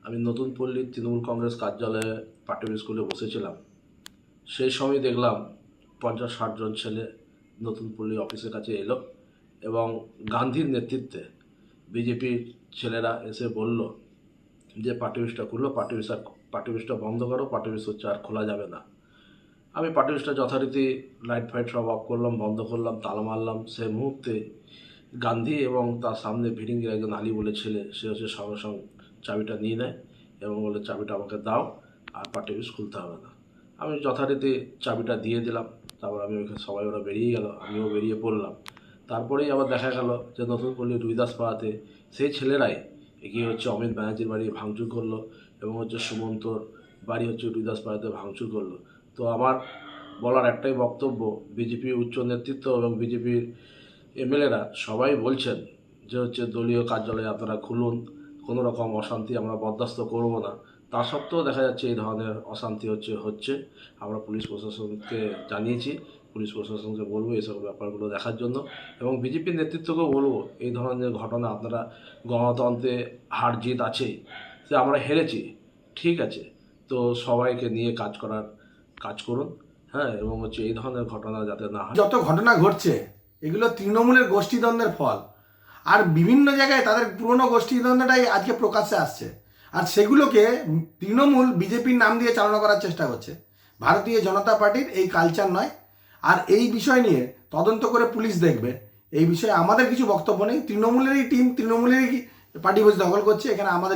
আমি নতুন পল্লী তৃণমূল কংগ্রেস কার্যালয়ে পার্টি স্কুলে বসেছিলাম। সেই সময় দেখলাম 50-60 জন ছেলে নতুন পল্লী অফিসের কাছে এলো এবং গান্ধীর নেতৃত্বে বিজেপির ছেলেরা এসে বলল যে পার্টি অফিসটা খুললো, পার্টি অফিসটা বন্ধ করো, পার্টি অফিস হচ্ছে আর খোলা যাবে না। আমি পার্টি অফিসটা যথারীতি লাইট ফাইট সব অফ করলাম, বন্ধ করলাম, তালা মারলাম। সেই মুহূর্তে গান্ধী এবং তার সামনে ভিড়িঙ্গির একজন আলী বলে ছেলে, সে হচ্ছে সঙ্গে সঙ্গে চাবিটা নিয়ে নেয় এবং বলে চাবিটা আমাকে দাও, আর পার্টি অফিস খুলতে হবে না। আমি যথারীতি চাবিটা দিয়ে দিলাম। তারপর আমি সবাই ওরা বেরিয়ে গেল, আমিও বেরিয়ে পড়লাম। তারপরেই আবার দেখা গেল যে নতুন পল্লী রুইদাস পাড়াতে সেই ছেলেরাই এগিয়ে হচ্ছে অমিত ব্যানার্জির বাড়ি ভাঙচুর করলো এবং হচ্ছে সুমন্তর বাড়ি হচ্ছে রুইদাস পাড়াতে ভাঙচুর করলো। তো আমার বলার একটাই বক্তব্য, বিজেপি উচ্চ নেতৃত্ব এবং বিজেপির এমএলএরা সবাই বলছেন যে হচ্ছে দলীয় কার্যালয়ে আপনারা খুলুন, কোনো রকম অশান্তি আমরা বরদাস্ত করব না। তা সত্ত্বেও দেখা যাচ্ছে এই ধরনের অশান্তি হচ্ছে। আমরা পুলিশ প্রশাসনকে জানিয়েছি, পুলিশ প্রশাসনকে বলবো এসব ব্যাপারগুলো দেখার জন্য এবং বিজেপির নেতৃত্বকেও বলবো এই ধরনের ঘটনা, আপনারা গণতন্ত্রে হার জিত আছেই, যে আমরা হেরেছি, ঠিক আছে, তো সবাইকে নিয়ে কাজ করুন, হ্যাঁ, এবং হচ্ছে এই ধরনের ঘটনা যাতে না হয়। যত ঘটনা ঘটছে এগুলো তৃণমূলের গোষ্ঠীদ্বন্দ্বের ফল, আর বিভিন্ন জায়গায় তাদের পুরনো গোষ্ঠীদ্বন্দ্বটাই আজকে প্রকাশ্যে আসছে, আর সেগুলোকে তৃণমূল বিজেপির নাম দিয়ে চালনা করার চেষ্টা করছে। ভারতীয় জনতা পার্টির এই কালচার নয়। আর এই বিষয় নিয়ে তদন্ত করে পুলিশ দেখবে, এই বিষয়ে আমাদের কিছু বক্তব্য নেই। তৃণমূলেরই টিম তৃণমূলেরই পার্টি বসে দখল করছে, এখানে আমাদের